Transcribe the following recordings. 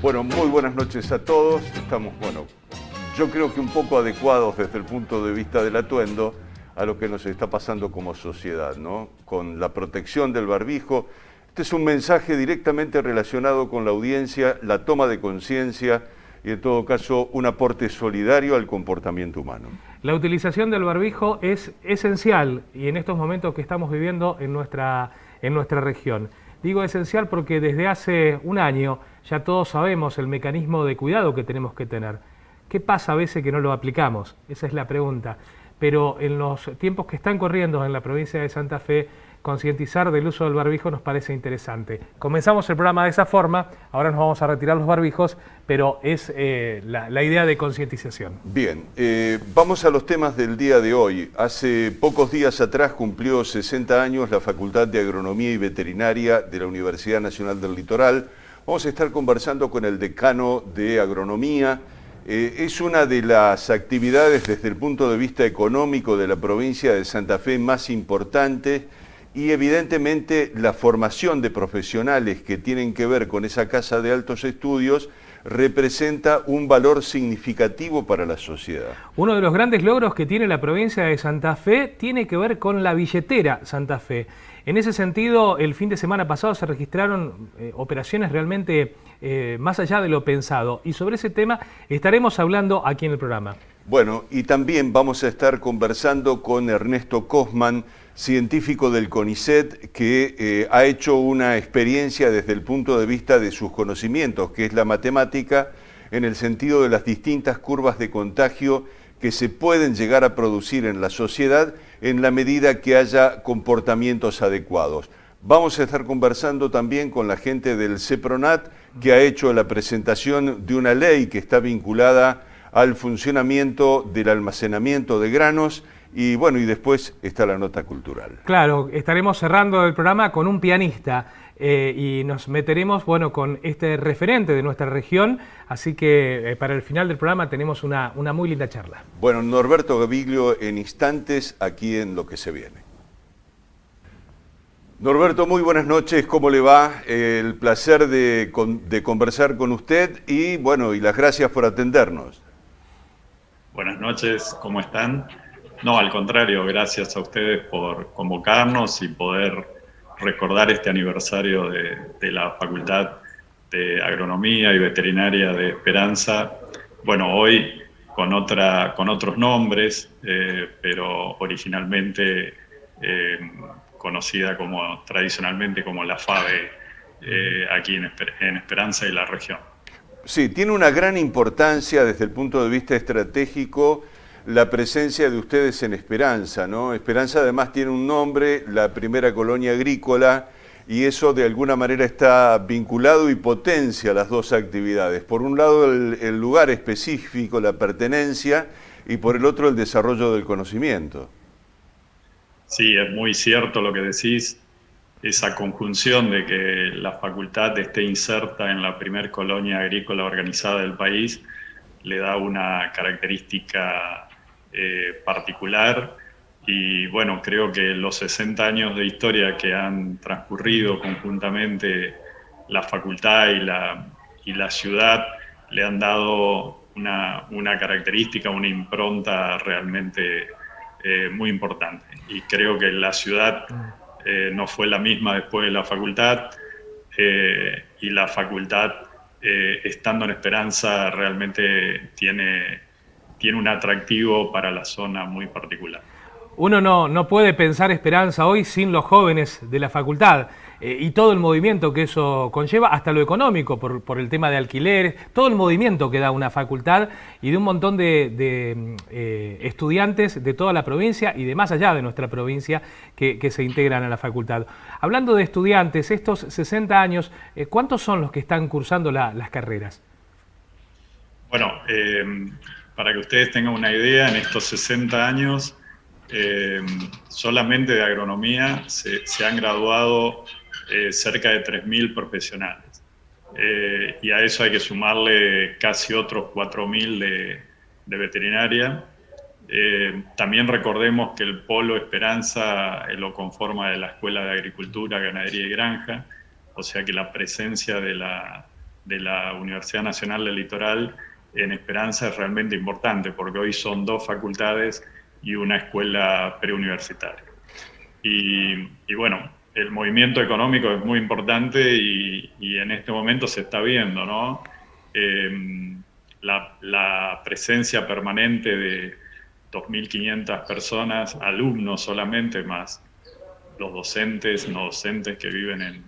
Bueno, muy buenas noches a todos. Estamos, yo creo que un poco adecuados desde el punto de vista del atuendo a lo que nos está pasando como sociedad, ¿no? Con la protección del barbijo. Este es un mensaje directamente relacionado con la audiencia, la toma de conciencia y en todo caso un aporte solidario al comportamiento humano. La utilización del barbijo es esencial y en estos momentos que estamos viviendo en nuestra región. Digo esencial porque desde hace un año ya todos sabemos el mecanismo de cuidado que tenemos que tener. ¿Qué pasa a veces que no lo aplicamos? Esa es la pregunta. Pero en los tiempos que están corriendo en la provincia de Santa Fe, concientizar del uso del barbijo nos parece interesante. Comenzamos el programa de esa forma, ahora nos vamos a retirar los barbijos, pero es la idea de concientización. Bien, vamos a los temas del día de hoy. Hace pocos días atrás cumplió 60 años la Facultad de Agronomía y Veterinaria de la Universidad Nacional del Litoral. Vamos a estar conversando con el decano de Agronomía. Es una de las actividades desde el punto de vista económico de la provincia de Santa Fe más importantes y evidentemente la formación de profesionales que tienen que ver con esa casa de altos estudios representa un valor significativo para la sociedad. Uno de los grandes logros que tiene la provincia de Santa Fe tiene que ver con la billetera Santa Fe. En ese sentido, el fin de semana pasado se registraron operaciones realmente más allá de lo pensado. Y sobre ese tema estaremos hablando aquí en el programa. Bueno, y también vamos a estar conversando con Ernesto Cosman, científico del CONICET, que ha hecho una experiencia desde el punto de vista de sus conocimientos, que es la matemática, en el sentido de las distintas curvas de contagio que se pueden llegar a producir en la sociedad en la medida que haya comportamientos adecuados. Vamos a estar conversando también con la gente del CEPRONAT, que ha hecho la presentación de una ley que está vinculada al funcionamiento del almacenamiento de granos y bueno, y después está la nota cultural. Claro, estaremos cerrando el programa con un pianista y nos meteremos, bueno, con este referente de nuestra región, así que para el final del programa tenemos una muy linda charla. Bueno, Norberto Gaviglio en instantes aquí en Lo que se viene. Norberto, muy buenas noches, ¿cómo le va? El placer de conversar con usted y bueno, y las gracias por atendernos. Buenas noches, ¿cómo están? No, al contrario, gracias a ustedes por convocarnos y poder recordar este aniversario de la Facultad de Agronomía y Veterinaria de Esperanza. Bueno, hoy con otros nombres, pero originalmente conocida tradicionalmente como la FAVE aquí en Esperanza y la región. Sí, tiene una gran importancia desde el punto de vista estratégico la presencia de ustedes en Esperanza, ¿no? Esperanza además tiene un nombre, la primera colonia agrícola, y eso de alguna manera está vinculado y potencia las dos actividades. Por un lado el lugar específico, la pertenencia, y por el otro el desarrollo del conocimiento. Sí, es muy cierto lo que decís. Esa conjunción de que la facultad esté inserta en la primer colonia agrícola organizada del país le da una característica particular y bueno, creo que los 60 años de historia que han transcurrido conjuntamente la facultad y la ciudad le han dado una característica, una impronta realmente muy importante y creo que la ciudad no fue la misma después de la facultad y la facultad estando en Esperanza realmente tiene un atractivo para la zona muy particular. Uno no puede pensar Esperanza hoy sin los jóvenes de la facultad y todo el movimiento que eso conlleva, hasta lo económico, por el tema de alquileres, todo el movimiento que da una facultad y de un montón de estudiantes de toda la provincia y de más allá de nuestra provincia que se integran a la facultad. Hablando de estudiantes, estos 60 años, ¿cuántos son los que están cursando las carreras? Bueno, para que ustedes tengan una idea, en estos 60 años solamente de agronomía se han graduado cerca de 3.000 profesionales y a eso hay que sumarle casi otros 4.000 de veterinaria. También recordemos que el Polo Esperanza lo conforma de la Escuela de Agricultura, Ganadería y Granja, o sea que la presencia de la de la Universidad Nacional del Litoral en Esperanza es realmente importante, porque hoy son 2 facultades y una escuela preuniversitaria. Y bueno, el movimiento económico es muy importante y en este momento se está viendo, ¿no? La presencia permanente de 2.500 personas, alumnos solamente, más los docentes, no docentes que viven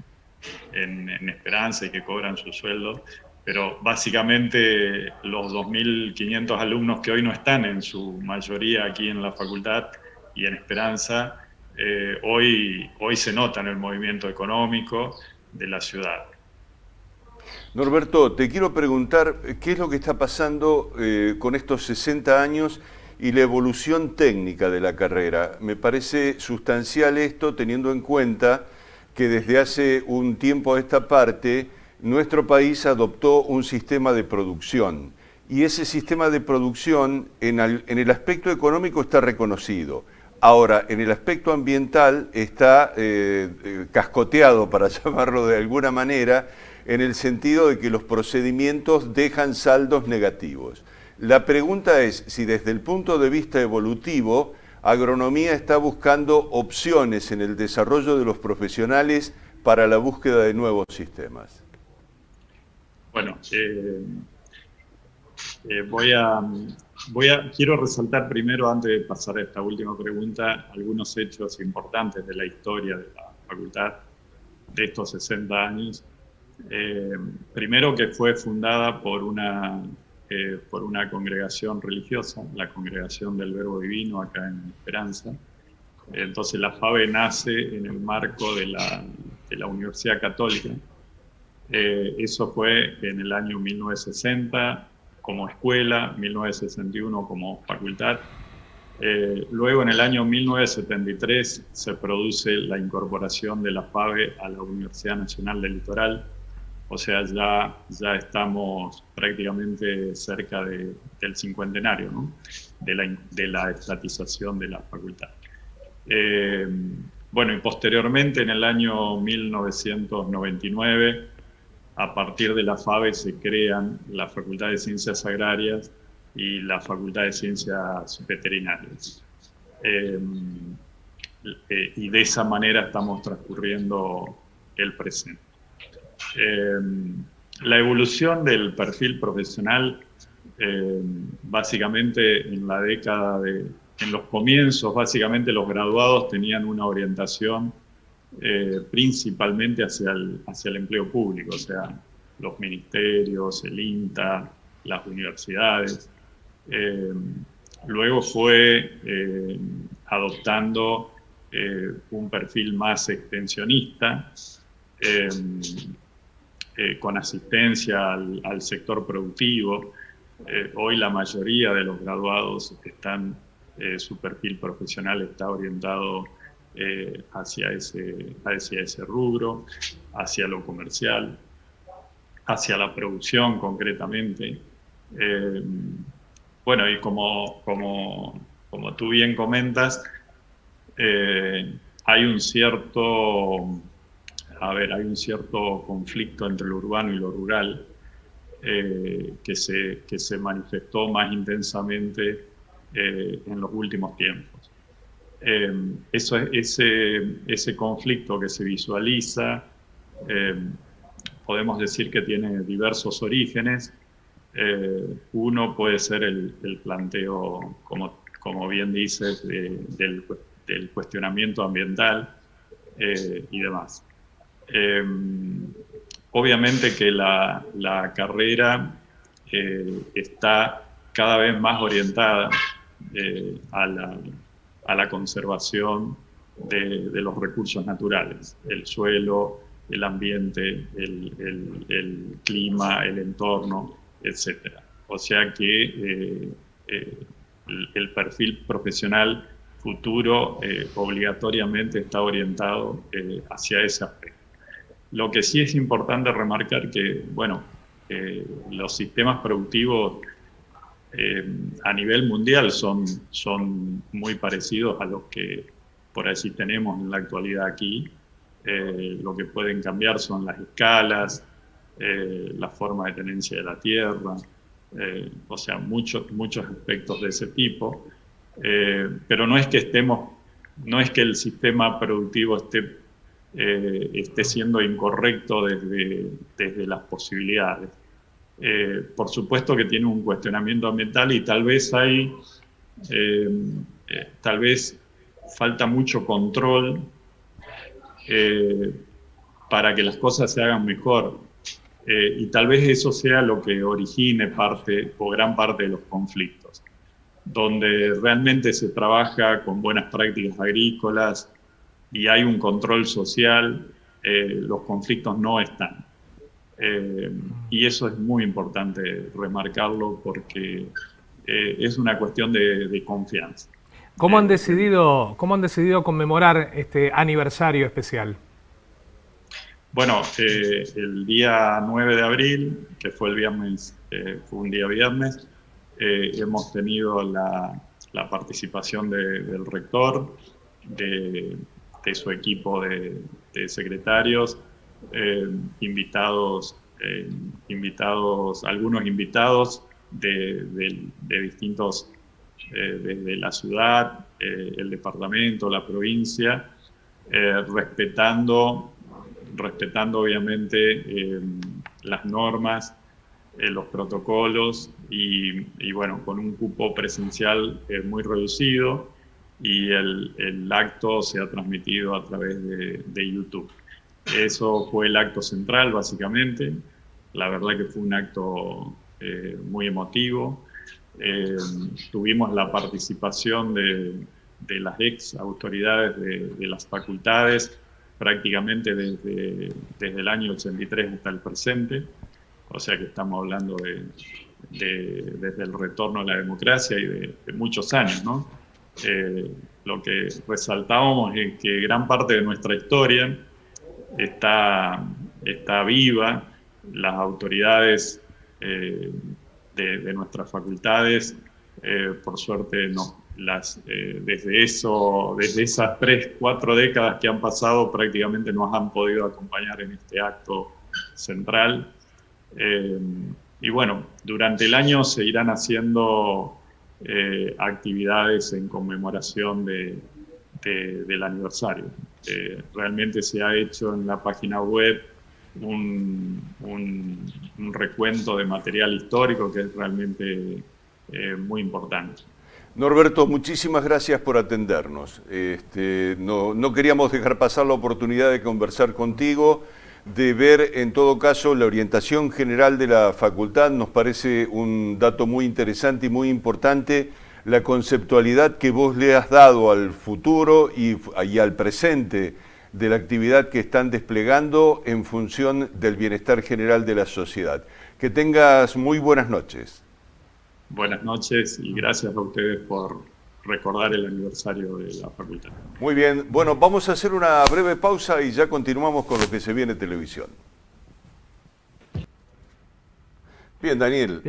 en Esperanza y que cobran su sueldo, pero básicamente los 2.500 alumnos que hoy no están en su mayoría aquí en la facultad y en Esperanza, hoy se nota en el movimiento económico de la ciudad. Norberto, te quiero preguntar qué es lo que está pasando con estos 60 años y la evolución técnica de la carrera. Me parece sustancial esto, teniendo en cuenta que desde hace un tiempo a esta parte nuestro país adoptó un sistema de producción y ese sistema de producción en el aspecto económico está reconocido. Ahora, en el aspecto ambiental está cascoteado, para llamarlo de alguna manera, en el sentido de que los procedimientos dejan saldos negativos. La pregunta es si desde el punto de vista evolutivo, Agronomía está buscando opciones en el desarrollo de los profesionales para la búsqueda de nuevos sistemas. Bueno, quiero resaltar primero, antes de pasar a esta última pregunta, algunos hechos importantes de la historia de la facultad de estos 60 años. Primero, que fue fundada por una congregación religiosa, la Congregación del Verbo Divino, acá en Esperanza. Entonces la FABE nace en el marco de la Universidad Católica. Eso fue en el año 1960 como escuela, 1961 como facultad. Luego, en el año 1973, se produce la incorporación de la FABE a la Universidad Nacional del Litoral. O sea, ya estamos prácticamente cerca del cincuentenario, ¿no? de la estatización de la facultad. Bueno, y posteriormente, en el año 1999, a partir de la FABE se crean la Facultad de Ciencias Agrarias y la Facultad de Ciencias Veterinarias. Y de esa manera estamos transcurriendo el presente. La evolución del perfil profesional, básicamente en los comienzos, básicamente los graduados tenían una orientación principalmente hacia el empleo público, o sea, los ministerios, el INTA, las universidades. Luego fue adoptando un perfil más extensionista, con asistencia al sector productivo. Hoy la mayoría de los graduados su perfil profesional está orientado hacia ese rubro, hacia lo comercial, hacia la producción concretamente. Bueno, y como tú bien comentas, hay un cierto conflicto entre lo urbano y lo rural que se manifestó más intensamente en los últimos tiempos. Ese conflicto que se visualiza, podemos decir que tiene diversos orígenes. Uno puede ser el planteo, como bien dices, del cuestionamiento ambiental y demás. Obviamente que la carrera está cada vez más orientada a la conservación de los recursos naturales, el suelo, el ambiente, el clima, el entorno, etc. O sea que el perfil profesional futuro obligatoriamente está orientado hacia ese aspecto. Lo que sí es importante remarcar que, bueno, los sistemas productivos a nivel mundial son muy parecidos a los que por allí tenemos en la actualidad aquí. Lo que pueden cambiar son las escalas, la forma de tenencia de la tierra, o sea, muchos aspectos de ese tipo. Pero no es que no es que el sistema productivo esté siendo incorrecto desde las posibilidades. Por supuesto que tiene un cuestionamiento ambiental y tal vez tal vez falta mucho control para que las cosas se hagan mejor. Y tal vez eso sea lo que origine parte o gran parte de los conflictos, donde realmente se trabaja con buenas prácticas agrícolas y hay un control social, los conflictos no están. Y eso es muy importante remarcarlo porque es una cuestión de confianza. ¿Cómo han decidido conmemorar este aniversario especial? Bueno, el día 9 de abril, que fue el viernes, fue un día viernes, hemos tenido la participación del rector, de su equipo de secretarios, algunos invitados de distintos, desde la ciudad, el departamento, la provincia, respetando obviamente las normas, los protocolos y bueno, con un cupo presencial muy reducido, y el acto se ha transmitido a través de YouTube. Eso fue el acto central, básicamente. La verdad que fue un acto muy emotivo. Tuvimos la participación de las ex autoridades de las facultades, prácticamente desde el año 83 hasta el presente, o sea que estamos hablando desde el retorno a la democracia y de muchos años, ¿no? Lo que resaltábamos es que gran parte de nuestra historia está viva. Las autoridades de nuestras facultades, por suerte, desde esas 3-4 décadas que han pasado, prácticamente nos han podido acompañar en este acto central. Y bueno, durante el año se irán haciendo actividades en conmemoración del aniversario. Realmente se ha hecho en la página web un recuento de material histórico que es realmente muy importante. Norberto, muchísimas gracias por atendernos. No queríamos dejar pasar la oportunidad de conversar contigo, de ver en todo caso la orientación general de la facultad. Nos parece un dato muy interesante y muy importante la conceptualidad que vos le has dado al futuro y al presente de la actividad que están desplegando en función del bienestar general de la sociedad. Que tengas muy buenas noches. Buenas noches y gracias a ustedes por recordar el aniversario de la facultad. Muy bien, bueno, vamos a hacer una breve pausa y ya continuamos con lo que se viene en televisión. Bien, Daniel,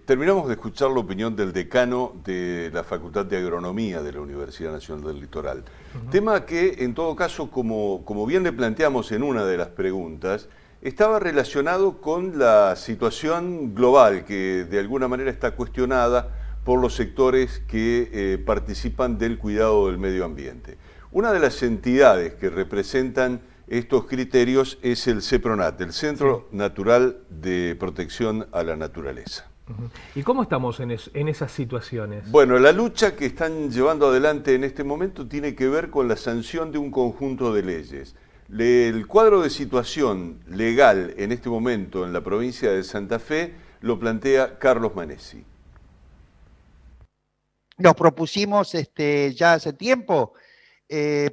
terminamos de escuchar la opinión del decano de la Facultad de Agronomía de la Universidad Nacional del Litoral. Tema que, en todo caso, como bien le planteamos en una de las preguntas, estaba relacionado con la situación global que de alguna manera está cuestionada por los sectores que participan del cuidado del medio ambiente. Una de las entidades que representan estos criterios es el CEPRONAT, el Centro Natural de Protección a la Naturaleza. ¿Y cómo estamos en esas situaciones? Bueno, la lucha que están llevando adelante en este momento tiene que ver con la sanción de un conjunto de leyes. El cuadro de situación legal en este momento en la provincia de Santa Fe lo plantea Carlos Manesi. Nos propusimos ya hace tiempo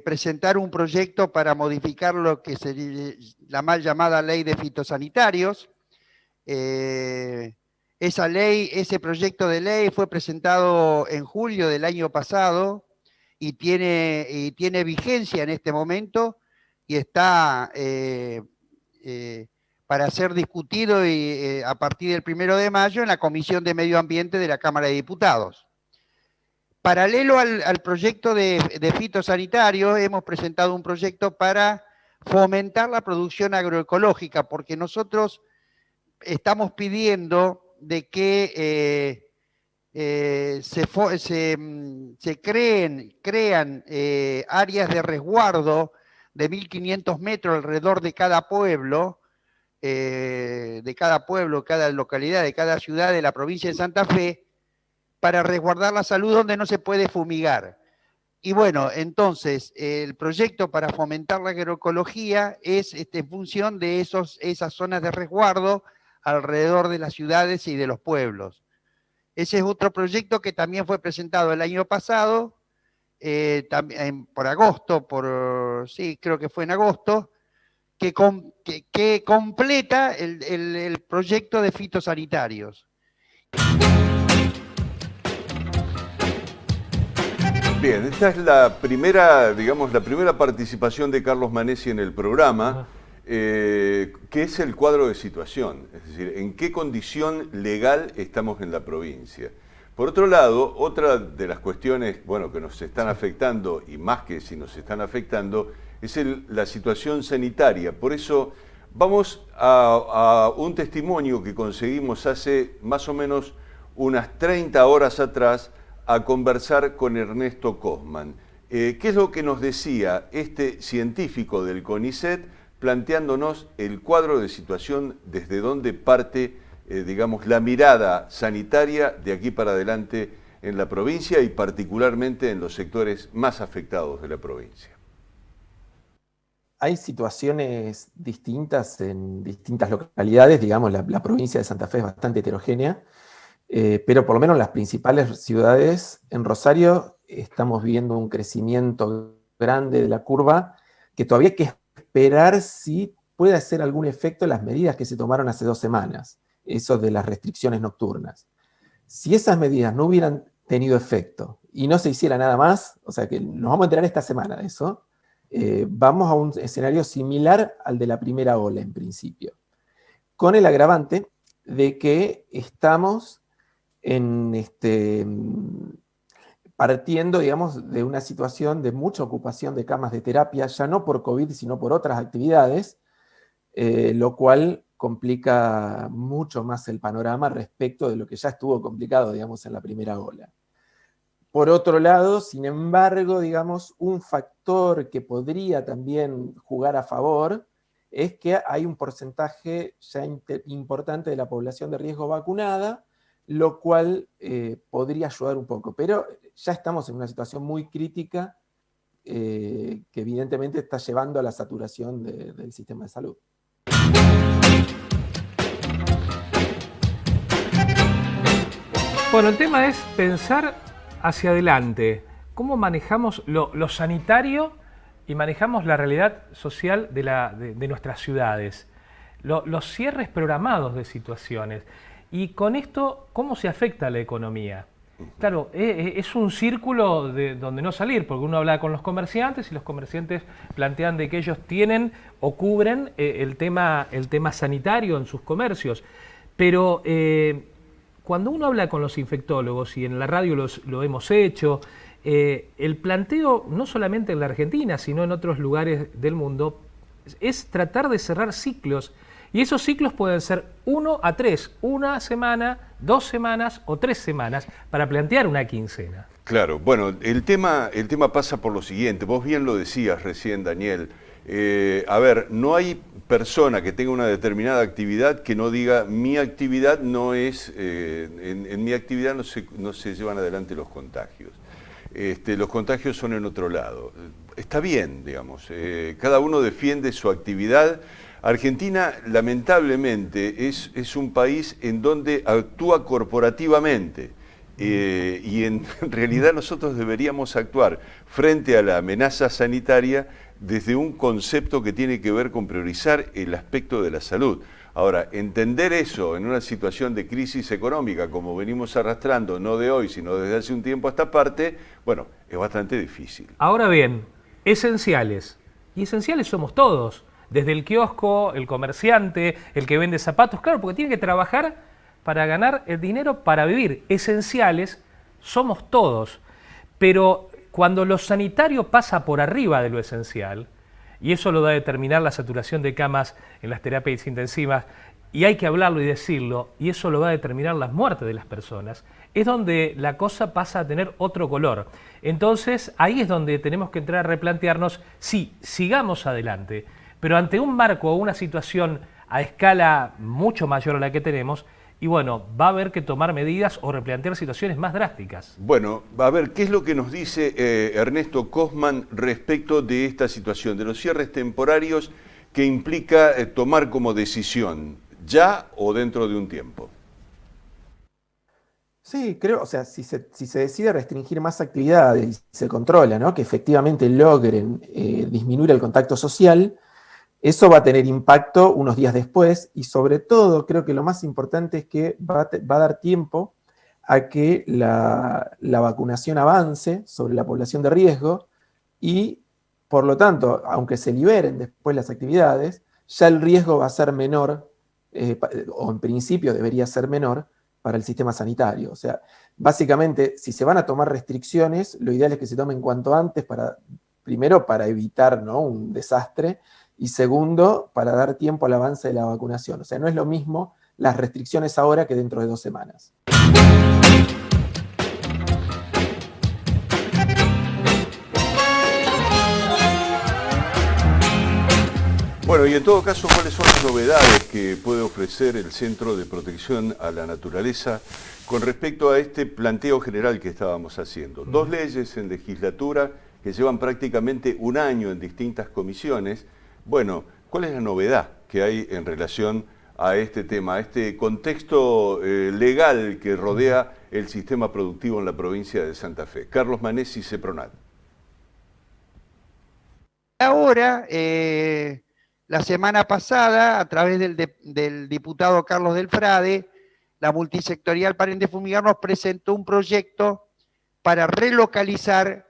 presentar un proyecto para modificar lo que sería la mal llamada ley de fitosanitarios. Ese proyecto de ley fue presentado en julio del año pasado y tiene vigencia en este momento y está para ser discutido a partir del 1 de mayo en la Comisión de Medio Ambiente de la Cámara de Diputados. Paralelo al proyecto de fitosanitarios, hemos presentado un proyecto para fomentar la producción agroecológica, porque nosotros estamos pidiendo de que se crean áreas de resguardo de 1.500 metros alrededor de cada pueblo, cada localidad, de cada ciudad de la provincia de Santa Fe, para resguardar la salud donde no se puede fumigar. Y bueno, entonces, el proyecto para fomentar la agroecología es en función de esas zonas de resguardo alrededor de las ciudades y de los pueblos. Ese es otro proyecto que también fue presentado el año pasado, por agosto, sí, creo que fue en agosto, que completa el proyecto de fitosanitarios. Bien, esta es la primera, digamos, la primera participación de Carlos Manesi en el programa, que es el cuadro de situación, es decir, en qué condición legal estamos en la provincia. Por otro lado, otra de las cuestiones, bueno, que nos están afectando, y más que si nos están afectando, es la situación sanitaria. Por eso vamos a un testimonio que conseguimos hace más o menos unas 30 horas atrás, a conversar con Ernesto Cosman. ¿Qué es lo que nos decía este científico del CONICET, planteándonos el cuadro de situación desde donde parte, digamos, la mirada sanitaria de aquí para adelante en la provincia y particularmente en los sectores más afectados de la provincia? Hay situaciones distintas en distintas localidades, digamos, la provincia de Santa Fe es bastante heterogénea, pero por lo menos en las principales ciudades, en Rosario estamos viendo un crecimiento grande de la curva, que todavía hay que esperar si puede hacer algún efecto en las medidas que se tomaron hace 2 semanas, eso de las restricciones nocturnas. Si esas medidas no hubieran tenido efecto y no se hiciera nada más, o sea que nos vamos a enterar esta semana de eso, vamos a un escenario similar al de la primera ola en principio, con el agravante de que estamos partiendo, digamos, de una situación de mucha ocupación de camas de terapia, ya no por COVID, sino por otras actividades, lo cual complica mucho más el panorama respecto de lo que ya estuvo complicado, digamos, en la primera ola. Por otro lado, sin embargo, digamos, un factor que podría también jugar a favor es que hay un porcentaje ya importante de la población de riesgo vacunada, lo cual podría ayudar un poco, pero ya estamos en una situación muy crítica que evidentemente está llevando a la saturación del sistema de salud. Bueno, el tema es pensar hacia adelante, cómo manejamos lo sanitario y manejamos la realidad social de nuestras ciudades, los cierres programados de situaciones. Y con esto, ¿cómo se afecta a la economía? Claro, es un círculo de donde no salir, porque uno habla con los comerciantes y los comerciantes plantean de que ellos tienen o cubren el tema sanitario en sus comercios. Pero cuando uno habla con los infectólogos, y en la radio lo hemos hecho, el planteo, no solamente en la Argentina, sino en otros lugares del mundo, es tratar de cerrar ciclos. Y esos ciclos pueden ser 1 a 3, 1 semana, 2 semanas o 3 semanas para plantear una quincena. Claro, bueno, el tema pasa por lo siguiente, vos bien lo decías recién, Daniel. A ver, no hay persona que tenga una determinada actividad que no diga mi actividad no es, en mi actividad no se llevan adelante los contagios. Los contagios son en otro lado. Está bien, digamos, cada uno defiende su actividad. Argentina, lamentablemente, es un país en donde actúa corporativamente y en realidad nosotros deberíamos actuar frente a la amenaza sanitaria desde un concepto que tiene que ver con priorizar el aspecto de la salud. Ahora, entender eso en una situación de crisis económica como venimos arrastrando, no de hoy, sino desde hace un tiempo a esta parte, bueno, es bastante difícil. Ahora bien, esenciales. Y esenciales somos todos. Desde el kiosco, el comerciante, el que vende zapatos, claro, porque tiene que trabajar para ganar el dinero para vivir. Esenciales somos todos. Pero cuando lo sanitario pasa por arriba de lo esencial, y eso lo da a determinar la saturación de camas en las terapias intensivas, y hay que hablarlo y decirlo, y eso lo va a determinar las muertes de las personas, es donde la cosa pasa a tener otro color. Entonces, ahí es donde tenemos que entrar a replantearnos, sí, sigamos adelante, pero ante un marco o una situación a escala mucho mayor a la que tenemos, y bueno, va a haber que tomar medidas o replantear situaciones más drásticas. Bueno, a ver, ¿qué es lo que nos dice Ernesto Kofman respecto de esta situación, de los cierres temporarios que implica tomar como decisión, ya o dentro de un tiempo? Sí, creo, o sea, si se decide restringir más actividades y se controla, ¿no?, que efectivamente logren disminuir el contacto social, eso va a tener impacto unos días después, y sobre todo creo que lo más importante es que va a dar tiempo a que la vacunación avance sobre la población de riesgo, y por lo tanto, aunque se liberen después las actividades, ya el riesgo va a ser menor, o en principio debería ser menor, para el sistema sanitario. O sea, básicamente, si se van a tomar restricciones, lo ideal es que se tomen cuanto antes, primero para evitar, ¿no?, un desastre, y segundo, para dar tiempo al avance de la vacunación. O sea, no es lo mismo las restricciones ahora que dentro de 2 semanas. Bueno, y en todo caso, ¿cuáles son las novedades que puede ofrecer el Centro de Protección a la Naturaleza con respecto a este planteo general que estábamos haciendo? 2 leyes en legislatura que llevan prácticamente un año en distintas comisiones. Bueno, ¿cuál es la novedad que hay en relación a este tema, a este contexto legal que rodea el sistema productivo en la provincia de Santa Fe? Carlos Manesi, CEPRONAT. Ahora, la semana pasada, a través del diputado Carlos Delfrade, la multisectorial Paren de Fumigar nos presentó un proyecto para relocalizar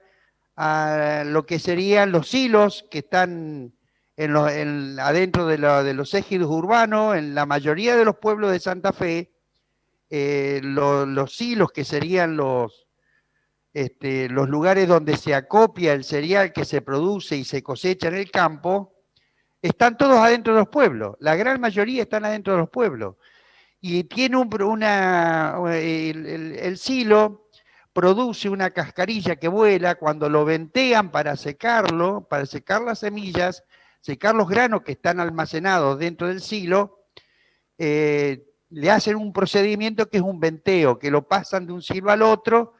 a lo que serían los silos que están adentro de los ejidos urbanos, en la mayoría de los pueblos de Santa Fe. Los silos, que serían los lugares donde se acopia el cereal que se produce y se cosecha en el campo, están todos adentro de los pueblos. La gran mayoría están adentro de los pueblos. Y tiene el silo produce una cascarilla que vuela. Cuando lo ventean para secarlo, para secar las semillas, secar los granos que están almacenados dentro del silo, le hacen un procedimiento que es un venteo, que lo pasan de un silo al otro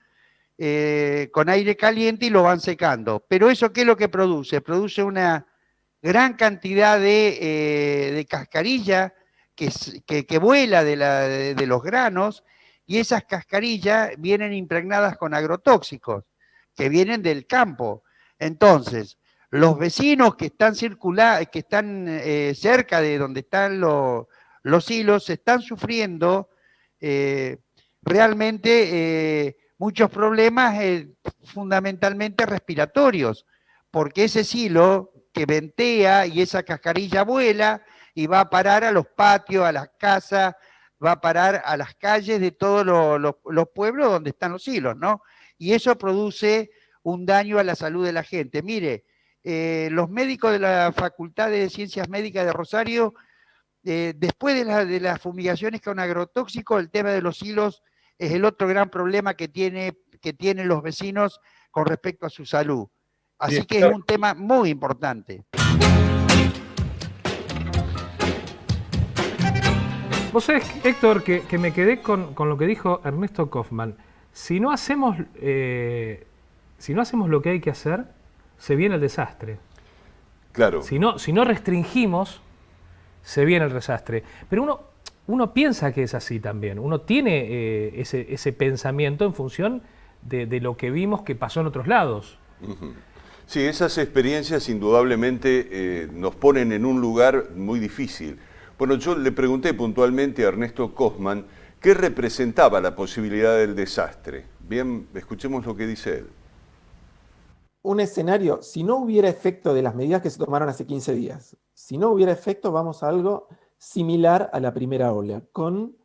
con aire caliente y lo van secando. Pero eso, ¿qué es lo que produce? Produce una gran cantidad de cascarilla que vuela de los granos, y esas cascarillas vienen impregnadas con agrotóxicos que vienen del campo. Entonces, los vecinos que están cerca de donde están los silos están sufriendo realmente muchos problemas, fundamentalmente respiratorios, porque ese silo que ventea y esa cascarilla vuela y va a parar a los patios, a las casas, va a parar a las calles de todos los pueblos donde están los silos, ¿no? Y eso produce un daño a la salud de la gente. Mire, los médicos de la Facultad de Ciencias Médicas de Rosario, después de las fumigaciones con agrotóxicos, el tema de los silos es el otro gran problema que tienen los vecinos con respecto a su salud. Así que es un tema muy importante. Vos sabés, Héctor, que me quedé con lo que dijo Ernesto Kofman. Si no hacemos lo que hay que hacer, se viene el desastre. Claro. Si no restringimos, se viene el desastre. Pero uno piensa que es así también. Uno tiene ese pensamiento en función de lo que vimos que pasó en otros lados. Uh-huh. Sí, esas experiencias indudablemente nos ponen en un lugar muy difícil. Bueno, yo le pregunté puntualmente a Ernesto Kofman qué representaba la posibilidad del desastre. Bien, escuchemos lo que dice él. Un escenario, si no hubiera efecto de las medidas que se tomaron hace 15 días, si no hubiera efecto, vamos a algo similar a la primera ola, con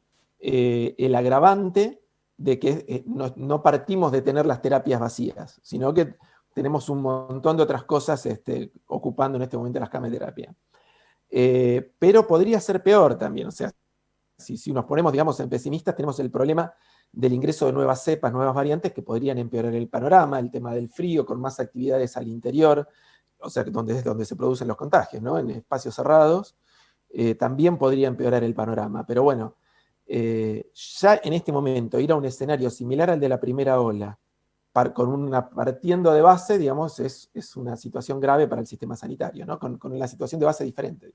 el agravante de que no partimos de tener las terapias vacías, sino que tenemos un montón de otras cosas ocupando en este momento las camas de terapia. Pero podría ser peor también, o sea, si nos ponemos, digamos, en pesimistas, tenemos el problema del ingreso de nuevas cepas, nuevas variantes que podrían empeorar el panorama, el tema del frío, con más actividades al interior, o sea, es donde se producen los contagios, ¿no? En espacios cerrados, también podría empeorar el panorama. Pero bueno, ya en este momento ir a un escenario similar al de la primera ola, partiendo de base, digamos, es una situación grave para el sistema sanitario, ¿no? Con una situación de base diferente.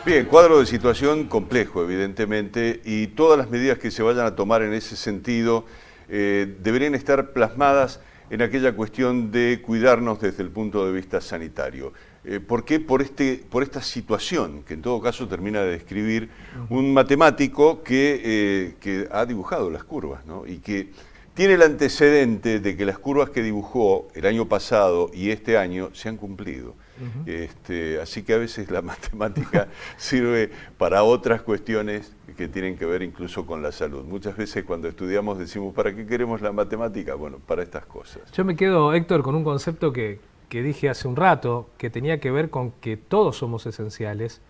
Bien, cuadro de situación complejo, evidentemente, y todas las medidas que se vayan a tomar en ese sentido deberían estar plasmadas en aquella cuestión de cuidarnos desde el punto de vista sanitario. ¿Por qué? Por esta situación, que en todo caso termina de describir un matemático que ha dibujado las curvas, ¿no? Y que tiene el antecedente de que las curvas que dibujó el año pasado y este año se han cumplido. Así que a veces la matemática sirve para otras cuestiones que tienen que ver incluso con la salud. Muchas veces cuando estudiamos decimos, ¿para qué queremos la matemática? Bueno, para estas cosas. Yo me quedo, Héctor, con un concepto que dije hace un rato, que tenía que ver con que todos somos esenciales,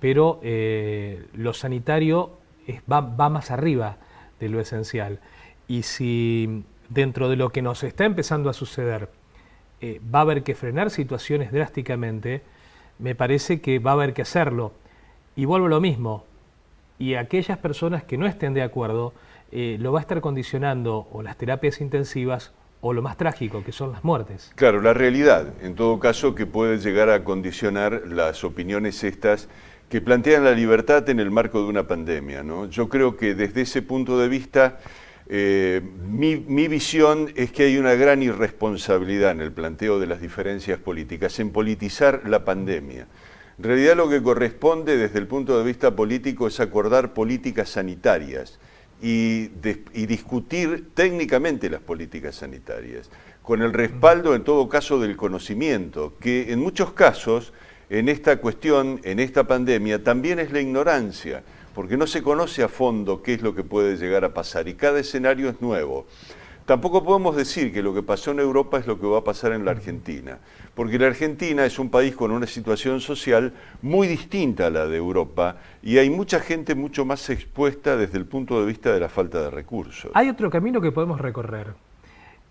pero lo sanitario va más arriba de lo esencial. Y si dentro de lo que nos está empezando a suceder va a haber que frenar situaciones drásticamente, me parece que va a haber que hacerlo. Y vuelvo a lo mismo, y aquellas personas que no estén de acuerdo, lo va a estar condicionando o las terapias intensivas o lo más trágico, que son las muertes. Claro, la realidad, en todo caso, que puede llegar a condicionar las opiniones estas que plantean la libertad en el marco de una pandemia, ¿no? Yo creo que desde ese punto de vista, mi visión es que hay una gran irresponsabilidad en el planteo de las diferencias políticas, en politizar la pandemia. En realidad lo que corresponde desde el punto de vista político es acordar políticas sanitarias y discutir técnicamente las políticas sanitarias, con el respaldo en todo caso del conocimiento, que en muchos casos en esta cuestión, en esta pandemia, también es la ignorancia, porque no se conoce a fondo qué es lo que puede llegar a pasar y cada escenario es nuevo. Tampoco podemos decir que lo que pasó en Europa es lo que va a pasar en la Argentina, porque la Argentina es un país con una situación social muy distinta a la de Europa y hay mucha gente mucho más expuesta desde el punto de vista de la falta de recursos. Hay otro camino que podemos recorrer,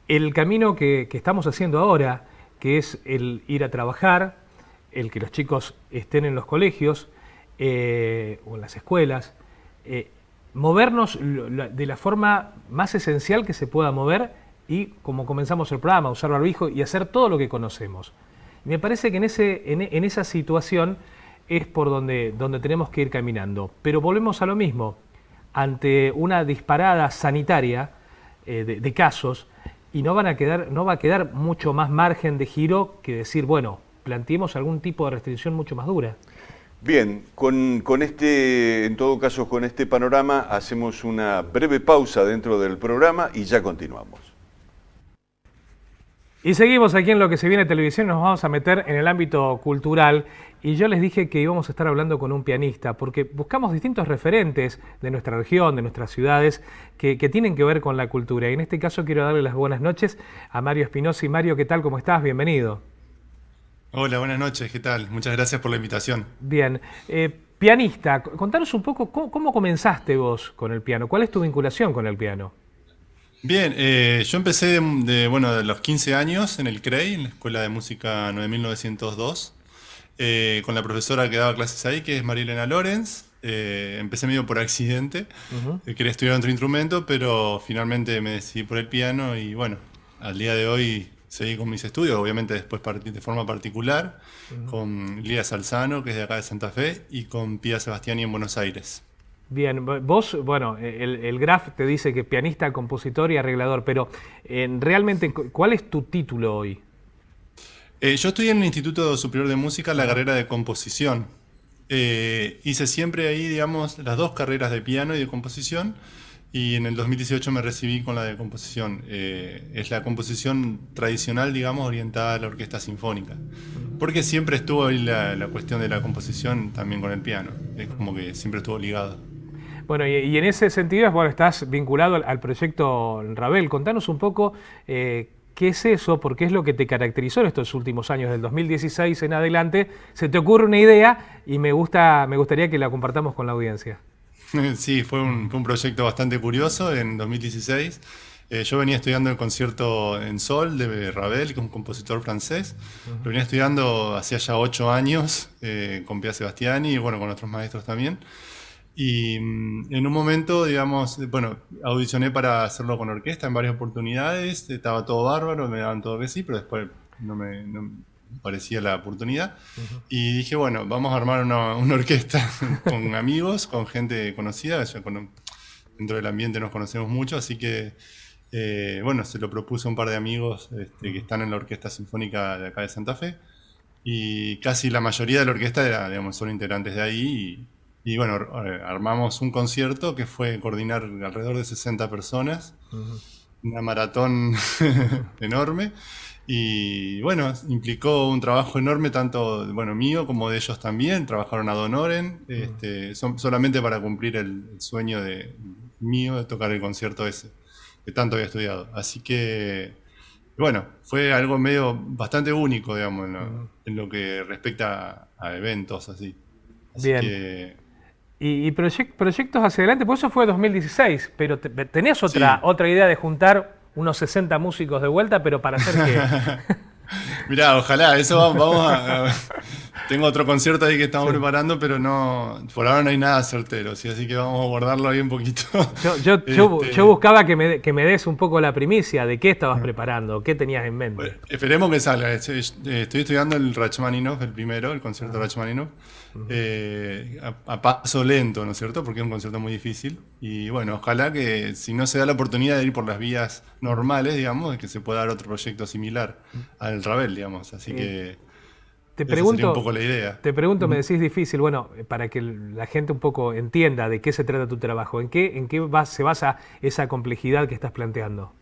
el camino que estamos haciendo ahora, que es el ir a trabajar, el que los chicos estén en los colegios, o en las escuelas, movernos de la forma más esencial que se pueda mover y, como comenzamos el programa, usar barbijo y hacer todo lo que conocemos. Me parece que en esa situación es por donde tenemos que ir caminando. Pero volvemos a lo mismo, ante una disparada sanitaria de casos, y no va a quedar mucho más margen de giro que decir, bueno, planteemos algún tipo de restricción mucho más dura. Bien, en todo caso, con este panorama hacemos una breve pausa dentro del programa y ya continuamos. Y seguimos aquí en Lo que se viene televisión, nos vamos a meter en el ámbito cultural y yo les dije que íbamos a estar hablando con un pianista porque buscamos distintos referentes de nuestra región, de nuestras ciudades, que tienen que ver con la cultura. Y en este caso quiero darle las buenas noches a Mario Espinosa. Mario, ¿qué tal? ¿Cómo estás? Bienvenido. Hola, buenas noches, ¿qué tal? Muchas gracias por la invitación. Bien, pianista, contanos un poco cómo comenzaste vos con el piano, ¿cuál es tu vinculación con el piano? Bien, yo empecé de los 15 años en el CREI, en la Escuela de Música 9902, con la profesora que daba clases ahí, que es María Elena Lorenz. Empecé medio por accidente, quería estudiar otro instrumento, pero finalmente me decidí por el piano y bueno, al día de hoy seguí con mis estudios, obviamente después de forma particular, con Lía Salzano, que es de acá de Santa Fe, y con Pía Sebastiani en Buenos Aires. Bien, vos, bueno, el Graf te dice que pianista, compositor y arreglador, pero realmente, ¿cuál es tu título hoy? Yo estoy en el Instituto Superior de Música, la carrera de composición. Hice siempre ahí, digamos, las dos carreras de piano y de composición, y en el 2018 me recibí con la de composición. Es la composición tradicional, digamos, orientada a la orquesta sinfónica. Porque siempre estuvo ahí la cuestión de la composición también con el piano. Es como que siempre estuvo ligado. Bueno, y en ese sentido, bueno, estás vinculado al proyecto Ravel. Contanos un poco ¿qué es eso? Porque es lo que te caracterizó en estos últimos años, del 2016 en adelante. Se te ocurre una idea y me gustaría que la compartamos con la audiencia. Sí, fue un proyecto bastante curioso en 2016. Yo venía estudiando el concierto en Sol de Ravel, que es un compositor francés. Lo venía estudiando hacía ya 8 años con Pia Sebastiani y bueno, con otros maestros también. Y en un momento, digamos, bueno, audicioné para hacerlo con orquesta en varias oportunidades. Estaba todo bárbaro, me daban todo que sí, pero después no me parecía la oportunidad. Y dije, bueno, vamos a armar una orquesta con amigos, con gente conocida. Dentro del ambiente nos conocemos mucho, así que bueno, se lo propuse a un par de amigos que están en la Orquesta Sinfónica de acá de Santa Fe, y casi la mayoría de la orquesta digamos, son integrantes de ahí, y bueno, armamos un concierto que fue coordinar alrededor de 60 personas, una maratón enorme, y bueno, implicó un trabajo enorme, tanto bueno, mío como de ellos también. Trabajaron ad honorem, solamente para cumplir el sueño mío de tocar el concierto ese que tanto había estudiado. Así que, bueno, fue algo bastante único, digamos, en lo que respecta a eventos así. Bien. Que, y proyectos hacia adelante, pues eso fue 2016, pero ¿tenés otra idea de juntar unos 60 músicos de vuelta, pero para hacer qué? Mirá, ojalá, eso vamos a... Tengo otro concierto ahí que estamos preparando, pero por ahora no hay nada certero, ¿sí? Así que vamos a guardarlo ahí un poquito. Yo buscaba que me des un poco la primicia de qué estabas preparando, qué tenías en mente. Bueno, esperemos que salga. Estoy estudiando el Rachmaninoff, el primero, el concierto Rachmaninoff, a paso lento, ¿no es cierto? Porque es un concierto muy difícil. Y bueno, ojalá que si no se da la oportunidad de ir por las vías normales, digamos, que se pueda dar otro proyecto similar al Ravel, digamos. Así que... Te pregunto, sería un poco la idea. Te pregunto, me decís difícil, bueno, para que la gente un poco entienda de qué se trata tu trabajo, ¿en qué se basa esa complejidad que estás planteando?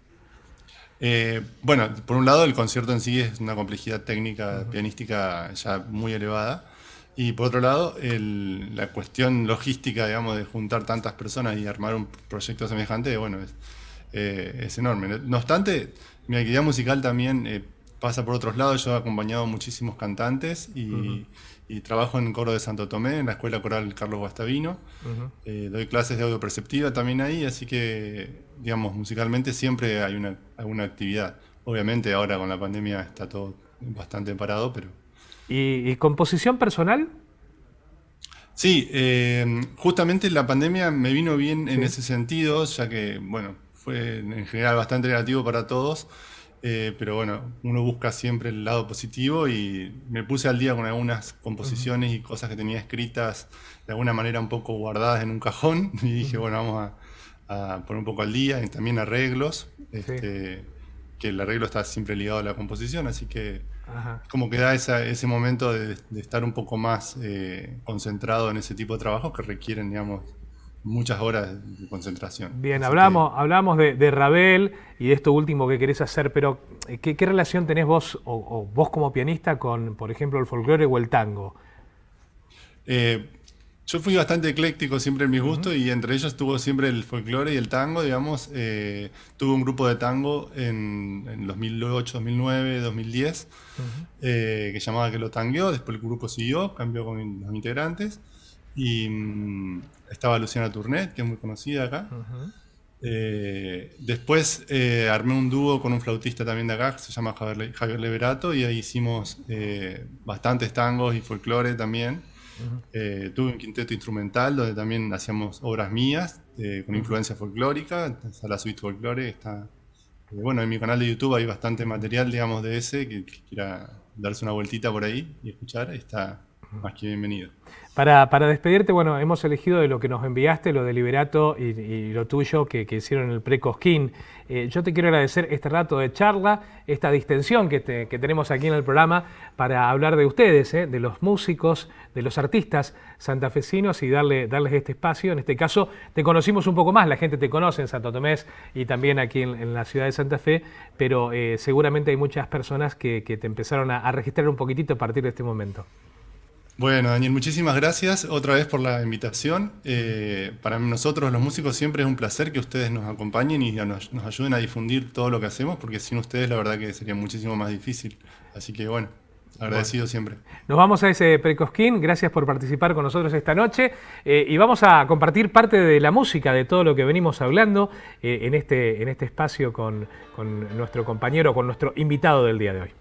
Bueno, por un lado el concierto en sí es una complejidad técnica, pianística ya muy elevada, y por otro lado la cuestión logística, digamos, de juntar tantas personas y armar un proyecto semejante, bueno, es enorme. No obstante, mi actividad musical también pasa por otros lados. Yo he acompañado a muchísimos cantantes y trabajo en el coro de Santo Tomé, en la Escuela Coral Carlos Guastavino. Doy clases de audio perceptiva también ahí, así que, digamos, musicalmente siempre hay alguna actividad. Obviamente ahora con la pandemia está todo bastante parado, pero... ¿Y composición personal? Sí, justamente la pandemia me vino bien en ese sentido, ya que, bueno, fue en general bastante negativo para todos. Pero bueno, uno busca siempre el lado positivo y me puse al día con algunas composiciones y cosas que tenía escritas de alguna manera un poco guardadas en un cajón, y dije, bueno, vamos a poner un poco al día, y también arreglos, que el arreglo está siempre ligado a la composición, así que como que da ese momento de estar un poco más concentrado en ese tipo de trabajos que requieren, digamos, muchas horas de concentración. Bien, hablamos de Ravel y de esto último que querés hacer, pero ¿qué relación tenés vos o vos como pianista con, por ejemplo, el folclore o el tango? Yo fui bastante ecléctico siempre en mis gustos, y entre ellos estuvo siempre el folclore y el tango, digamos. Tuve un grupo de tango en 2008, 2009, 2010, que llamaba Que lo tangueó. Después el grupo siguió, cambió con los integrantes. Y estaba Luciana Tournet, que es muy conocida acá. Después armé un dúo con un flautista también de acá, que se llama Javier Leverato, y ahí hicimos bastantes tangos y folclore también. Tuve un quinteto instrumental donde también hacíamos obras mías con influencia folclórica. Está la suite folclore, está... bueno, en mi canal de YouTube hay bastante material, digamos, de ese, que quiera darse una vueltita por ahí y escuchar, está más que bienvenido. Para despedirte, bueno, hemos elegido de lo que nos enviaste, lo de Liberato y lo tuyo que hicieron en el Pre-Cosquín. Yo te quiero agradecer este rato de charla, esta distensión que tenemos aquí en el programa para hablar de ustedes, de los músicos, de los artistas santafesinos, y darles este espacio. En este caso, te conocimos un poco más, la gente te conoce en Santo Tomé y también aquí en la ciudad de Santa Fe, pero seguramente hay muchas personas que te empezaron a registrar un poquitito a partir de este momento. Bueno, Daniel, muchísimas gracias otra vez por la invitación. Para nosotros los músicos siempre es un placer que ustedes nos acompañen y nos ayuden a difundir todo lo que hacemos, porque sin ustedes la verdad que sería muchísimo más difícil. Así que bueno, agradecido siempre. Nos vamos a ese Precosquín, gracias por participar con nosotros esta noche y vamos a compartir parte de la música, de todo lo que venimos hablando en este espacio con nuestro compañero, con nuestro invitado del día de hoy.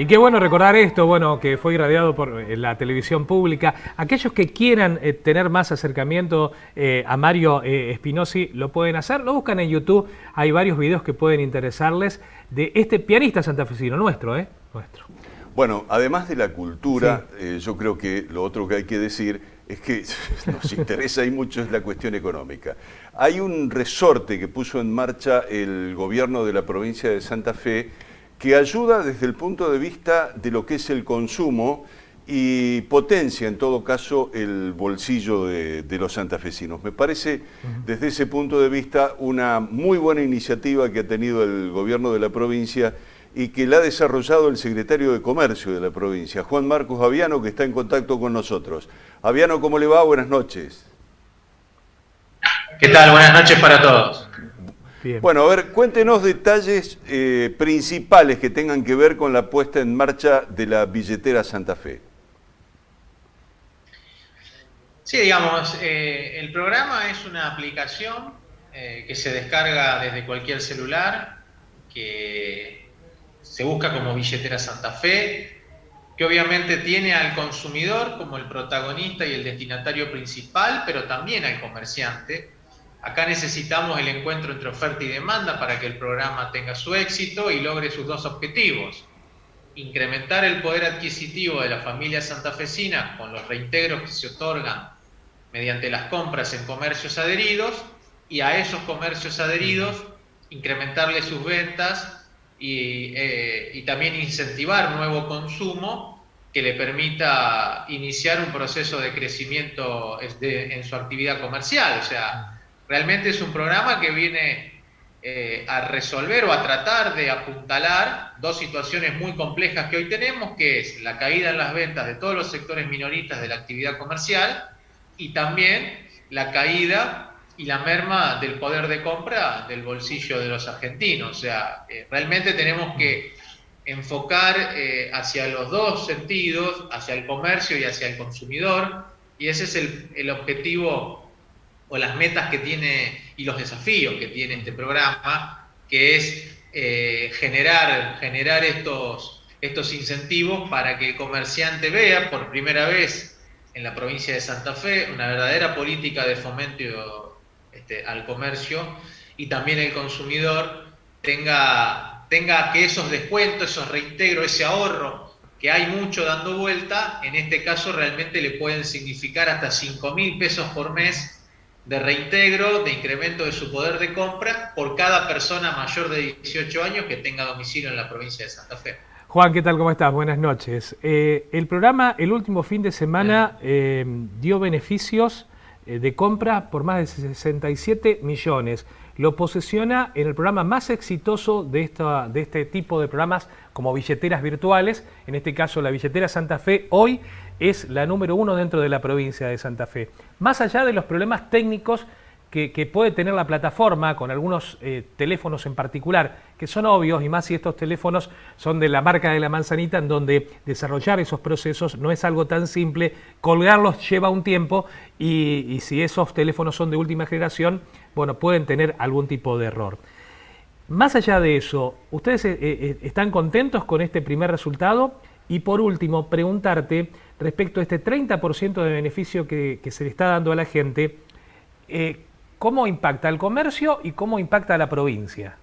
Y qué bueno recordar esto, bueno, que fue irradiado por la televisión pública. Aquellos que quieran tener más acercamiento a Mario Spinozzi lo pueden hacer, lo buscan en YouTube, hay varios videos que pueden interesarles de este pianista santafesino, nuestro. Bueno, además de la cultura, sí. Yo creo que lo otro que hay que decir es que nos interesa y mucho es la cuestión económica. Hay un resorte que puso en marcha el gobierno de la provincia de Santa Fe que ayuda desde el punto de vista de lo que es el consumo y potencia en todo caso el bolsillo de los santafesinos. Me parece desde ese punto de vista una muy buena iniciativa que ha tenido el gobierno de la provincia y que la ha desarrollado el secretario de Comercio de la provincia, Juan Marcos Aviano, que está en contacto con nosotros. Aviano, ¿cómo le va? Buenas noches. ¿Qué tal? Buenas noches para todos. Bien. Bueno, a ver, cuéntenos detalles principales que tengan que ver con la puesta en marcha de la billetera Santa Fe. Sí, digamos, el programa es una aplicación que se descarga desde cualquier celular, que se busca como billetera Santa Fe, que obviamente tiene al consumidor como el protagonista y el destinatario principal, pero también al comerciante. Acá necesitamos el encuentro entre oferta y demanda para que el programa tenga su éxito y logre sus dos objetivos: incrementar el poder adquisitivo de la familia santafesina con los reintegros que se otorgan mediante las compras en comercios adheridos, y a esos comercios adheridos incrementarle sus ventas y también incentivar nuevo consumo que le permita iniciar un proceso de crecimiento en su actividad comercial. O sea, realmente es un programa que viene a resolver o a tratar de apuntalar dos situaciones muy complejas que hoy tenemos, que es la caída en las ventas de todos los sectores minoristas de la actividad comercial y también la caída y la merma del poder de compra del bolsillo de los argentinos. O sea, realmente tenemos que enfocar hacia los dos sentidos, hacia el comercio y hacia el consumidor, y ese es el objetivo o las metas que tiene y los desafíos que tiene este programa, que es generar estos incentivos para que el comerciante vea por primera vez en la provincia de Santa Fe una verdadera política de fomento al comercio, y también el consumidor tenga tenga que esos descuentos, esos reintegros, ese ahorro, que hay mucho dando vuelta, en este caso realmente le pueden significar hasta 5.000 pesos por mes de reintegro, de incremento de su poder de compra por cada persona mayor de 18 años que tenga domicilio en la provincia de Santa Fe. Juan, ¿qué tal? ¿Cómo estás? Buenas noches. El programa el último fin de semana dio beneficios de compra por más de 67 millones. Lo posesiona en el programa más exitoso de este tipo de programas como billeteras virtuales. En este caso, la billetera Santa Fe hoy es la número 1 dentro de la provincia de Santa Fe. Más allá de los problemas técnicos que puede tener la plataforma con algunos teléfonos en particular, que son obvios, y más si estos teléfonos son de la marca de la manzanita, en donde desarrollar esos procesos no es algo tan simple, colgarlos lleva un tiempo, y si esos teléfonos son de última generación, bueno, pueden tener algún tipo de error. Más allá de eso, ¿ustedes están contentos con este primer resultado? Y por último, preguntarte respecto a este 30% de beneficio que se le está dando a la gente, ¿cómo impacta al comercio y cómo impacta a la provincia?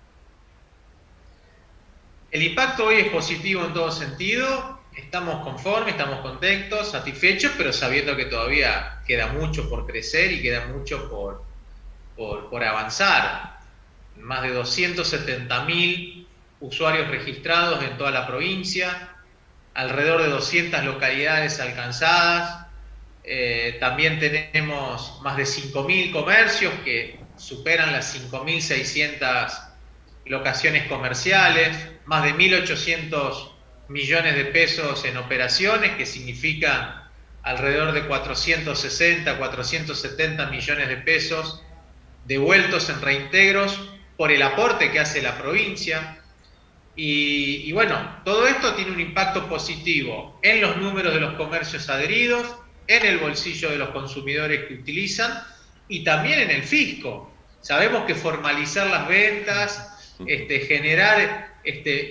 El impacto hoy es positivo en todo sentido. Estamos conformes, estamos contentos, satisfechos, pero sabiendo que todavía queda mucho por crecer y queda mucho por avanzar. Más de 270.000 usuarios registrados en toda la provincia, alrededor de 200 localidades alcanzadas. También tenemos más de 5.000 comercios que superan las 5.600 locaciones comerciales, más de 1.800 millones de pesos en operaciones, que significan alrededor de 460, 470 millones de pesos devueltos en reintegros por el aporte que hace la provincia. Y bueno, todo esto tiene un impacto positivo en los números de los comercios adheridos, en el bolsillo de los consumidores que utilizan y también en el fisco. Sabemos que formalizar las ventas, generar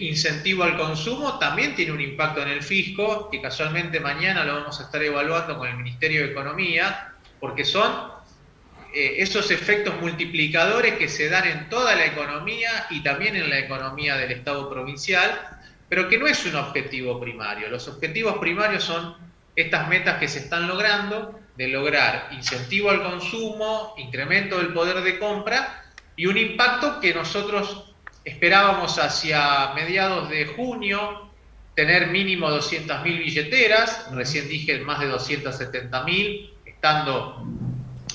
incentivo al consumo también tiene un impacto en el fisco, que casualmente mañana lo vamos a estar evaluando con el Ministerio de Economía, porque son esos efectos multiplicadores que se dan en toda la economía y también en la economía del Estado provincial, pero que no es un objetivo primario. Los objetivos primarios son estas metas que se están logrando, de lograr incentivo al consumo, incremento del poder de compra y un impacto que nosotros esperábamos hacia mediados de junio, tener mínimo 200.000 billeteras, recién dije más de 270.000, estando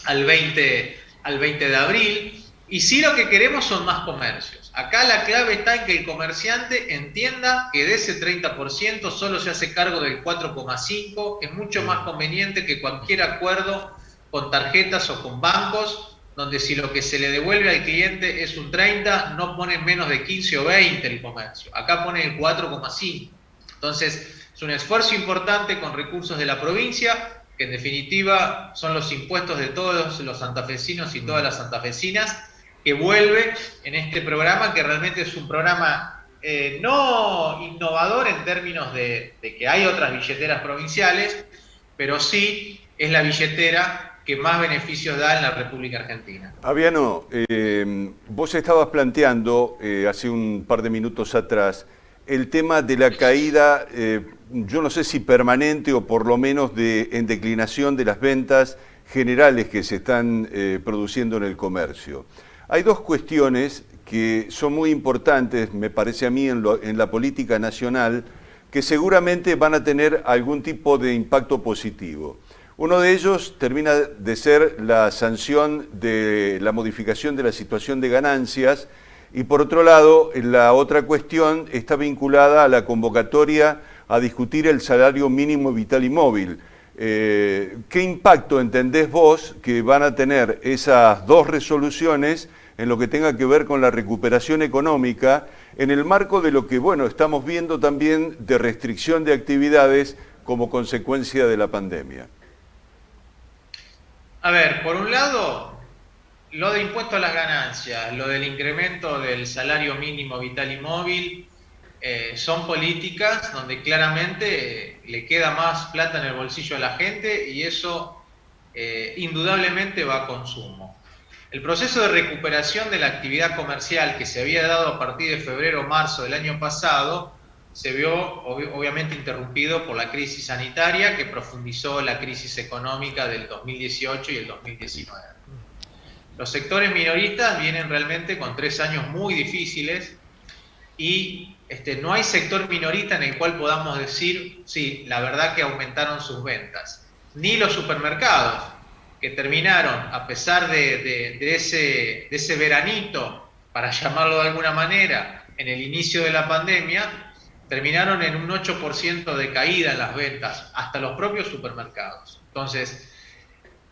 al 20 de abril, y sí lo que queremos son más comercios. Acá la clave está en que el comerciante entienda que de ese 30% solo se hace cargo del 4,5%, es mucho más conveniente que cualquier acuerdo con tarjetas o con bancos, donde si lo que se le devuelve al cliente es un 30%, no ponen menos de 15 o 20 el comercio, acá pone el 4,5%. Entonces es un esfuerzo importante con recursos de la provincia, que en definitiva son los impuestos de todos los santafesinos y todas las santafesinas, que vuelve en este programa, que realmente es un programa no innovador en términos de que hay otras billeteras provinciales, pero sí es la billetera que más beneficios da en la República Argentina. Aviano, vos estabas planteando hace un par de minutos atrás el tema de la caída, yo no sé si permanente o por lo menos en declinación de las ventas generales que se están produciendo en el comercio. Hay dos cuestiones que son muy importantes, me parece a mí, en la política nacional, que seguramente van a tener algún tipo de impacto positivo. Uno de ellos termina de ser la sanción de la modificación de la situación de ganancias, y por otro lado, la otra cuestión está vinculada a la convocatoria a discutir el salario mínimo vital y móvil. ¿Qué impacto entendés vos que van a tener esas dos resoluciones en lo que tenga que ver con la recuperación económica, en el marco de lo que, bueno, estamos viendo también de restricción de actividades como consecuencia de la pandemia? A ver, por un lado, lo de impuesto a las ganancias, lo del incremento del salario mínimo vital y móvil, son políticas donde claramente le queda más plata en el bolsillo a la gente y eso indudablemente va a consumo. El proceso de recuperación de la actividad comercial que se había dado a partir de febrero o marzo del año pasado se vio obviamente interrumpido por la crisis sanitaria que profundizó la crisis económica del 2018 y el 2019. Los sectores minoristas vienen realmente con 3 años muy difíciles y no hay sector minorista en el cual podamos decir, sí, la verdad que aumentaron sus ventas. Ni los supermercados, que terminaron, a pesar de ese veranito, para llamarlo de alguna manera, en el inicio de la pandemia, terminaron en un 8% de caída en las ventas, hasta los propios supermercados. Entonces,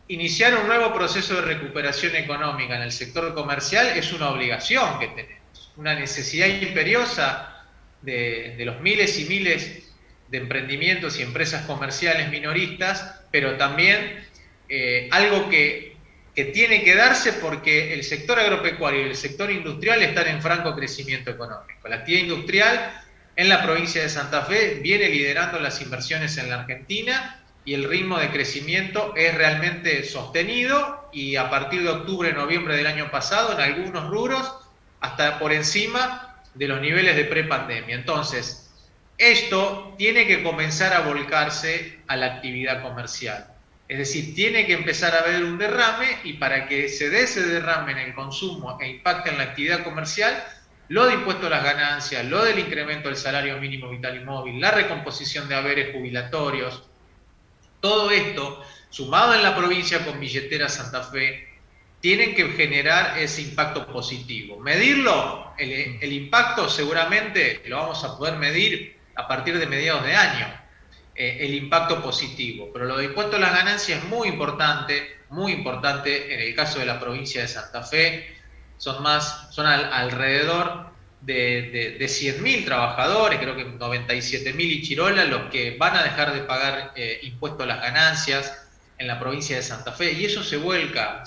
iniciar un nuevo proceso de recuperación económica en el sector comercial es una obligación que tenemos, una necesidad imperiosa de los miles y miles de emprendimientos y empresas comerciales minoristas, pero también algo que tiene que darse porque el sector agropecuario y el sector industrial están en franco crecimiento económico. La actividad industrial en la provincia de Santa Fe viene liderando las inversiones en la Argentina y el ritmo de crecimiento es realmente sostenido y a partir de octubre, noviembre del año pasado, en algunos rubros, hasta por encima de los niveles de prepandemia. Entonces, esto tiene que comenzar a volcarse a la actividad comercial. Es decir, tiene que empezar a haber un derrame y para que se dé ese derrame en el consumo e impacte en la actividad comercial, lo de impuesto a las ganancias, lo del incremento del salario mínimo vital y móvil, la recomposición de haberes jubilatorios, todo esto, sumado en la provincia con Billetera Santa Fe, tienen que generar ese impacto positivo. Medirlo, el impacto seguramente lo vamos a poder medir a partir de mediados de año, el impacto positivo. Pero lo de impuesto a las ganancias es muy importante en el caso de la provincia de Santa Fe. Son alrededor de 100.000 trabajadores, creo que 97.000 y Chirola, los que van a dejar de pagar impuesto a las ganancias en la provincia de Santa Fe. Y eso se vuelca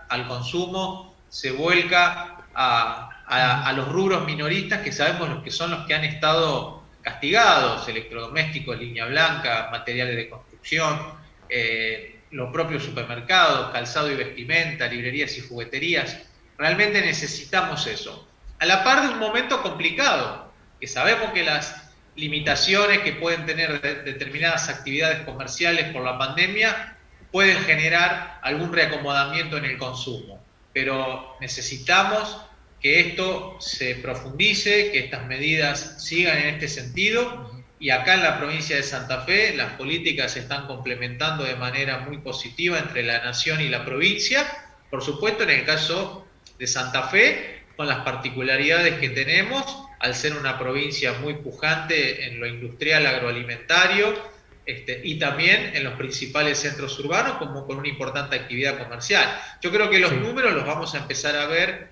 al consumo, se vuelca a los rubros minoristas que sabemos los que son los que han estado castigados, electrodomésticos, línea blanca, materiales de construcción, los propios supermercados, calzado y vestimenta, librerías y jugueterías. Realmente necesitamos eso. A la par de un momento complicado, que sabemos que las limitaciones que pueden tener determinadas actividades comerciales por la pandemia pueden generar algún reacomodamiento en el consumo, pero necesitamos que esto se profundice, que estas medidas sigan en este sentido, y acá en la provincia de Santa Fe las políticas se están complementando de manera muy positiva entre la nación y la provincia, por supuesto en el caso de Santa Fe, con las particularidades que tenemos, al ser una provincia muy pujante en lo industrial agroalimentario, y también en los principales centros urbanos, como con una importante actividad comercial. Yo creo que los números los vamos a empezar a ver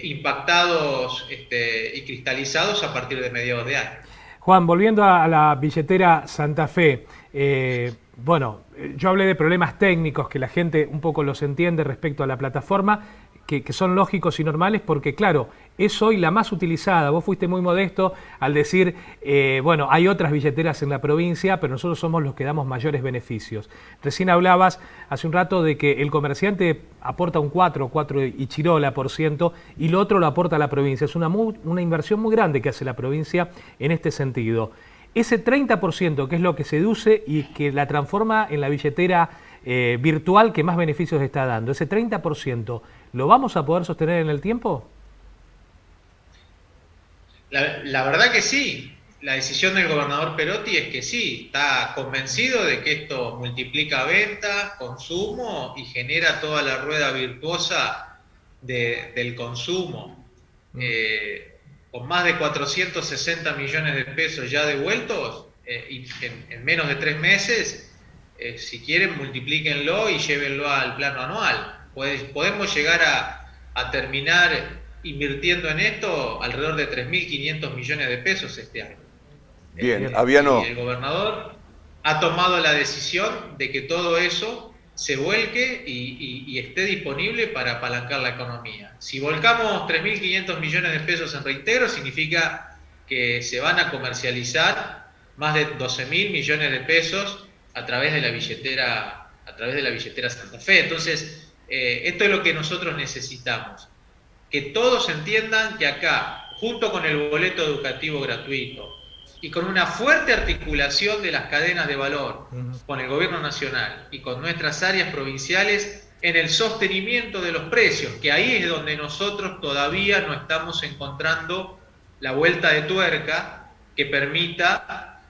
impactados y cristalizados a partir de mediados de año. Juan, volviendo a la billetera Santa Fe, yo hablé de problemas técnicos que la gente un poco los entiende respecto a la plataforma, que son lógicos y normales porque, claro, es hoy la más utilizada. Vos fuiste muy modesto al decir, hay otras billeteras en la provincia, pero nosotros somos los que damos mayores beneficios. Recién hablabas hace un rato de que el comerciante aporta un 4 y Chirola % y lo otro lo aporta la provincia. Es una inversión muy grande que hace la provincia en este sentido. Ese 30% que es lo que seduce y que la transforma en la billetera virtual que más beneficios está dando, ese 30%, ¿lo vamos a poder sostener en el tiempo? La verdad que sí. La decisión del gobernador Perotti es que sí, está convencido de que esto multiplica ventas, consumo y genera toda la rueda virtuosa del consumo. Con más de 460 millones de pesos ya devueltos y en menos de 3 meses, si quieren multiplíquenlo y llévenlo al plano anual. Podemos llegar a terminar invirtiendo en esto alrededor de 3.500 millones de pesos este año. Bien, Aviano. Y el gobernador ha tomado la decisión de que todo eso se vuelque y esté disponible para apalancar la economía. Si volcamos 3.500 millones de pesos en reintegro, significa que se van a comercializar más de 12.000 millones de pesos a través de la billetera Santa Fe. Entonces, Esto es lo que nosotros necesitamos. Que todos entiendan que acá, junto con el boleto educativo gratuito y con una fuerte articulación de las cadenas de valor con el gobierno nacional y con nuestras áreas provinciales en el sostenimiento de los precios, que ahí es donde nosotros todavía no estamos encontrando la vuelta de tuerca que permita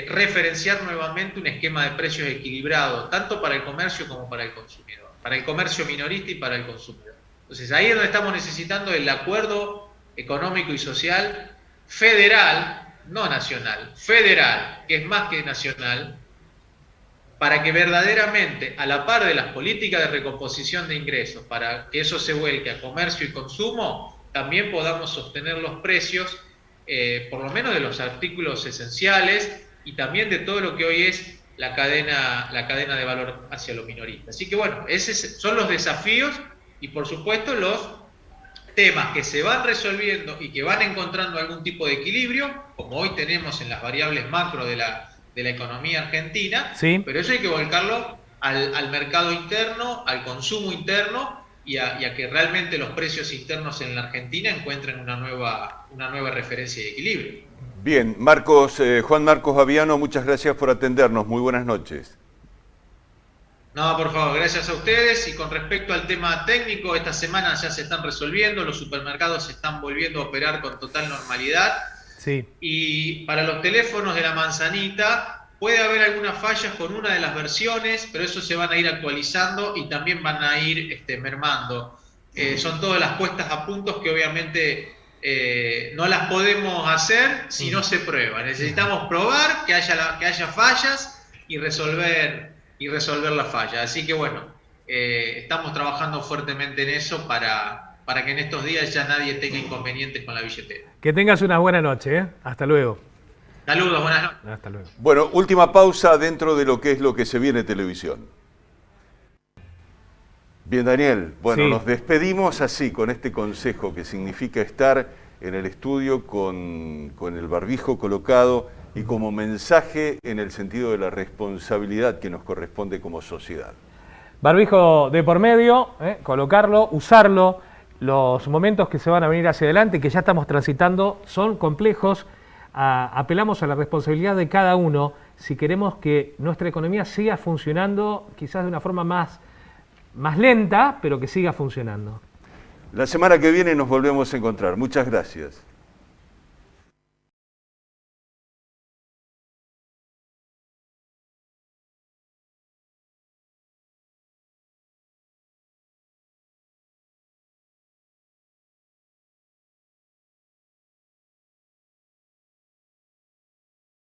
referenciar nuevamente un esquema de precios equilibrado, tanto para el comercio como para el consumidor, para el comercio minorista y para el consumidor. Entonces ahí es donde estamos necesitando el acuerdo económico y social federal, no nacional, federal, que es más que nacional, para que verdaderamente, a la par de las políticas de recomposición de ingresos, para que eso se vuelque a comercio y consumo, también podamos sostener los precios, por lo menos de los artículos esenciales y también de todo lo que hoy es la cadena de valor hacia los minoristas. Así que bueno, esos son los desafíos y por supuesto los temas que se van resolviendo y que van encontrando algún tipo de equilibrio, como hoy tenemos en las variables macro de la economía argentina, sí. Pero eso hay que volcarlo al mercado interno, al consumo interno y a que realmente los precios internos en la Argentina encuentren una nueva referencia de equilibrio. Bien, Juan Marcos Aviano, muchas gracias por atendernos. Muy buenas noches. No, por favor, gracias a ustedes. Y con respecto al tema técnico, esta semana ya se están resolviendo, los supermercados se están volviendo a operar con total normalidad. Sí. Y para los teléfonos de la manzanita puede haber algunas fallas con una de las versiones, pero eso se van a ir actualizando y también van a ir mermando. Son todas las puestas a puntos que obviamente no las podemos hacer si no se prueba. Necesitamos probar que haya fallas y resolver las fallas. Así que bueno, estamos trabajando fuertemente en eso para que en estos días ya nadie tenga inconvenientes con la billetera. Que tengas una buena noche, ¿eh? Hasta luego. Saludos, buenas noches. Hasta luego. Bueno, última pausa dentro de lo que se viene en televisión. Bien, Daniel, bueno, sí. Nos despedimos así, con este consejo que significa estar en el estudio con el barbijo colocado y como mensaje en el sentido de la responsabilidad que nos corresponde como sociedad. Barbijo de por medio, colocarlo, usarlo. Los momentos que se van a venir hacia adelante, que ya estamos transitando, son complejos. Apelamos a la responsabilidad de cada uno si queremos que nuestra economía siga funcionando, quizás de una forma más lenta, pero que siga funcionando. La semana que viene nos volvemos a encontrar. Muchas gracias.